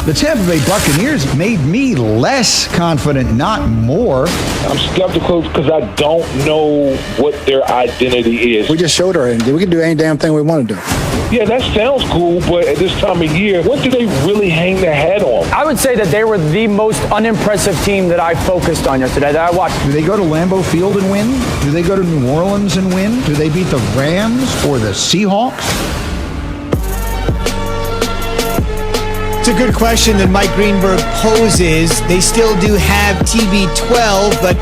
The Tampa Bay Buccaneers made me less confident, not more. I'm skeptical because I don't know what their identity is. We just showed our identity. We can do any damn thing we want to do. Yeah, that sounds cool, but at this time of year, what do they really hang their hat on? I would say that they were the most unimpressive team that I focused on yesterday, that I watched. Do they go to Lambeau Field and win? Do they go to New Orleans and win? Do they beat the Rams or the Seahawks? It's a good question that Mike Greenberg poses. They still do have TB12, but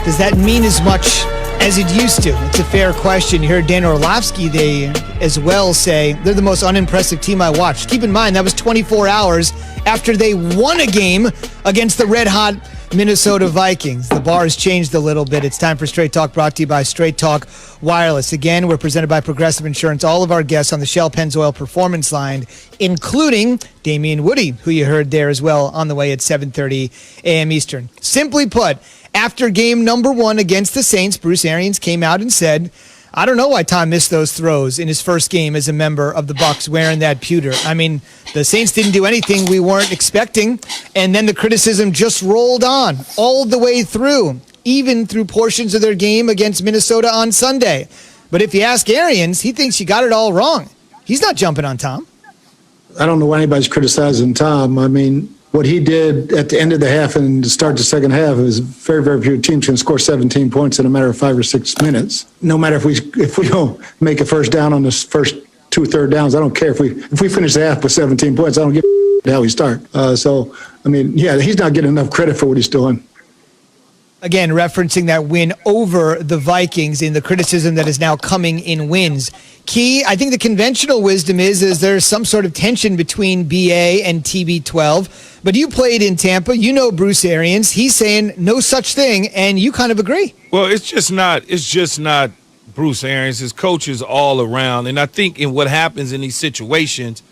does that mean as much as it used to? It's a fair question. You heard Dan Orlovsky, they as well say they're the most unimpressive team I watched. Keep in mind, that was 24 hours after they won a game against the red-hot Minnesota Vikings. The bar has changed a little bit. It's time for Straight Talk, brought to you by Straight Talk Wireless. Again, we're presented by Progressive Insurance. All of our guests on the Shell Pennzoil Performance Line, including Damian Woody, who you heard there as well on the way at 7:30 a.m. Eastern. Simply put, after game number 1 against the Saints, Bruce Arians came out and said, I don't know why Tom missed those throws in his first game as a member of the Bucs wearing that pewter. I mean, the Saints didn't do anything we weren't expecting, and then the criticism just rolled on all the way through, even through portions of their game against Minnesota on Sunday. But if you ask Arians, he thinks you got it all wrong. He's not jumping on Tom. I don't know why anybody's criticizing Tom. I mean, what he did at the end of the half and to start the second half is very, very few teams can score 17 points in a matter of 5 or 6 minutes. No matter if we don't make a first down on the first 2 third downs, I don't care if we finish the half with 17 points. I don't give a how we start. So I mean, yeah, he's not getting enough credit for what he's doing. Again, referencing that win over the Vikings in the criticism that is now coming in wins. Key, I think the conventional wisdom is there's some sort of tension between BA and TB12. But you played in Tampa. You know Bruce Arians. He's saying no such thing, and you kind of agree. Well, it's just not Bruce Arians. His coaches all around. And I think in what happens in these situations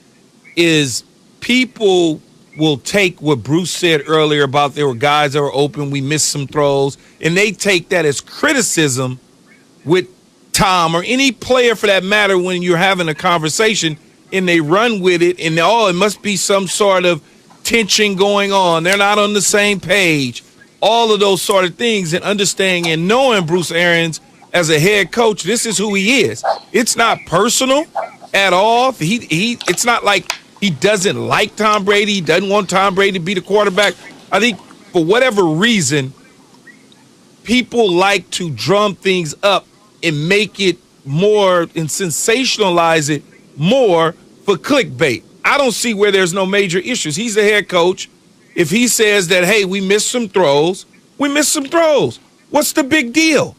is people will take what Bruce said earlier about there were guys that were open, we missed some throws, and they take that as criticism with Tom or any player for that matter when you're having a conversation, and they run with it, and it must be some sort of tension going on. They're not on the same page. All of those sort of things, and understanding and knowing Bruce Arians as a head coach, this is who he is. It's not personal at all. It's not like he doesn't like Tom Brady. He doesn't want Tom Brady to be the quarterback. I think for whatever reason, people like to drum things up and make it more and sensationalize it more for clickbait. I don't see where there's no major issues. He's the head coach. If he says that, hey, we missed some throws, we missed some throws. What's the big deal?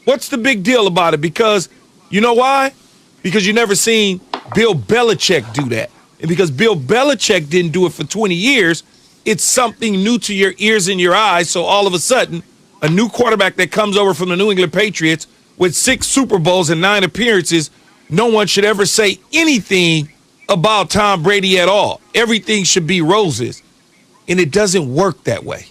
What's the big deal about it? Because you know why? Because you never seen Bill Belichick do that. And because Bill Belichick didn't do it for 20 years, it's something new to your ears and your eyes. So all of a sudden, a new quarterback that comes over from the New England Patriots with 6 Super Bowls and 9 appearances, no one should ever say anything about Tom Brady at all. Everything should be roses. And it doesn't work that way.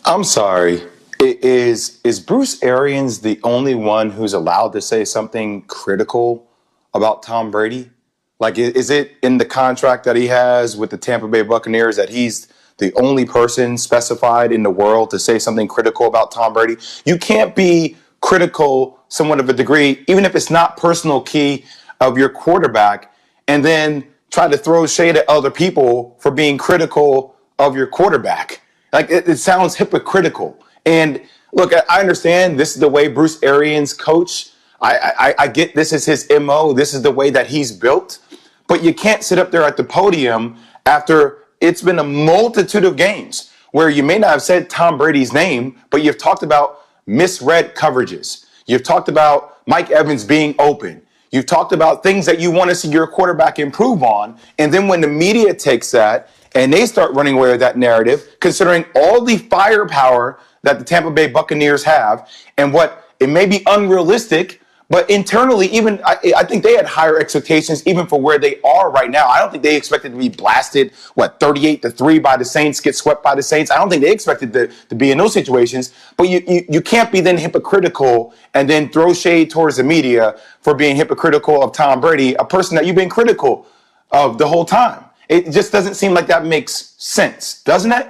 I'm sorry. Is Bruce Arians the only one who's allowed to say something critical about Tom Brady? Like, is it in the contract that he has with the Tampa Bay Buccaneers that he's the only person specified in the world to say something critical about Tom Brady? You can't be critical somewhat of a degree, even if it's not personal, Key, of your quarterback, and then try to throw shade at other people for being critical of your quarterback. Like, it sounds hypocritical. And look, I understand this is the way Bruce Arians coach. I get this is his MO. This is the way that he's built. But you can't sit up there at the podium after it's been a multitude of games where you may not have said Tom Brady's name, but you've talked about misread coverages. You've talked about Mike Evans being open. You've talked about things that you want to see your quarterback improve on. And then when the media takes that and they start running away with that narrative, considering all the firepower that the Tampa Bay Buccaneers have and what it may be unrealistic, but internally, even I think they had higher expectations even for where they are right now. I don't think they expected to be blasted, 38-3 by the Saints, get swept by the Saints. I don't think they expected to be in those situations. But you can't be then hypocritical and then throw shade towards the media for being hypocritical of Tom Brady, a person that you've been critical the whole time. It just doesn't seem like that makes sense, doesn't it?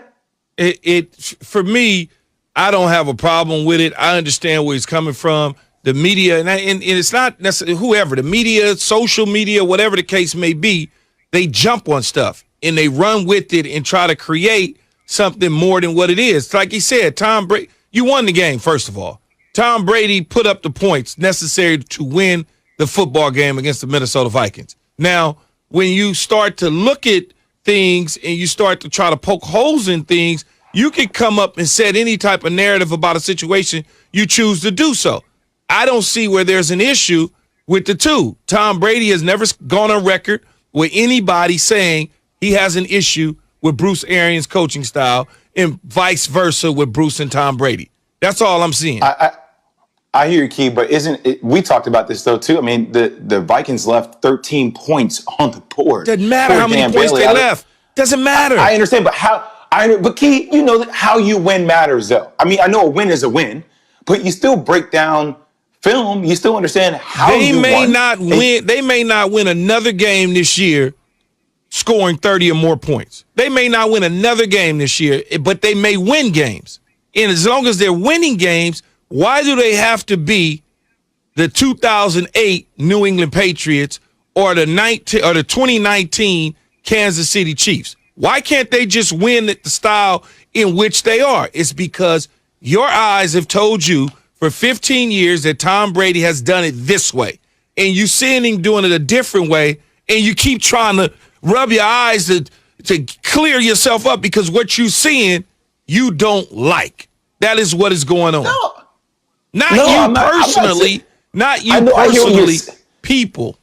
It for me, I don't have a problem with it. I understand where he's coming from. The media, and it's not necessarily whoever, the media, social media, whatever the case may be, they jump on stuff and they run with it and try to create something more than what it is. Like he said, Tom Brady, you won the game, first of all. Tom Brady put up the points necessary to win the football game against the Minnesota Vikings. Now, when you start to look at things and you start to try to poke holes in things, you can come up and set any type of narrative about a situation you choose to do so. I don't see where there's an issue with the two. Tom Brady has never gone on record with anybody saying he has an issue with Bruce Arians' coaching style and vice versa with Bruce and Tom Brady. That's all I'm seeing. I hear you, Key, but we talked about this, though, too. I mean, the Vikings left 13 points on the board. Doesn't matter how many points they left. Doesn't matter. I understand, but Key, you know how you win matters, though. I mean, I know a win is a win, but you still break down film. You still understand how you won. They may not win another game this year scoring 30 or more points. They may not win another game this year, but they may win games. And as long as they're winning games, why do they have to be the 2008 New England Patriots or the 2019 Kansas City Chiefs? Why can't they just win at the style in which they are? It's because your eyes have told you for 15 years that Tom Brady has done it this way, and you seeing him doing it a different way, and you keep trying to rub your eyes to clear yourself up because what you're seeing you don't like. That is what is going on. Not you personally, people.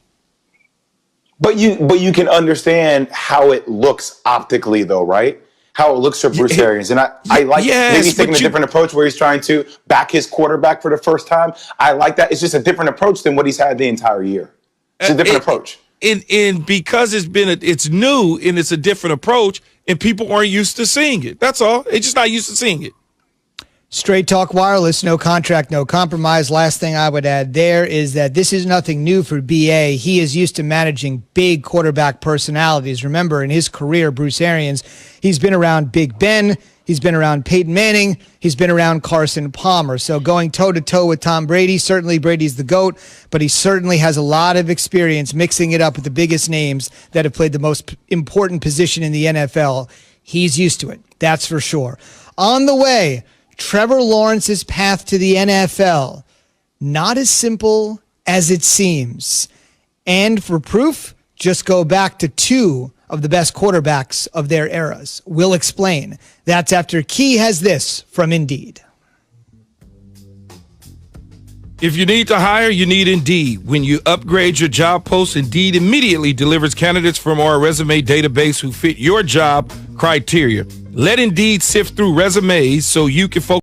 But you can understand how it looks optically, though, right? How it looks for Bruce Arians. And I like maybe he's taking a different approach where he's trying to back his quarterback for the first time. I like that. It's just a different approach than what he's had the entire year. It's a different approach. And because it's new and it's a different approach and people aren't used to seeing it. That's all. They're just not used to seeing it. Straight Talk Wireless, no contract, no compromise. Last thing I would add there is that this is nothing new for BA. He is used to managing big quarterback personalities. Remember, in his career, Bruce Arians, he's been around Big Ben, he's been around Peyton Manning, he's been around Carson Palmer. So going toe-to-toe with Tom Brady, certainly Brady's the GOAT, but he certainly has a lot of experience mixing it up with the biggest names that have played the most important position in the NFL. He's used to it, that's for sure. On the way, Trevor Lawrence's path to the NFL, not as simple as it seems. And for proof, just go back to two of the best quarterbacks of their eras. We'll explain. That's after Key has this from Indeed. If you need to hire, you need Indeed. When you upgrade your job post, Indeed immediately delivers candidates from our resume database who fit your job criteria. Let Indeed sift through resumes so you can focus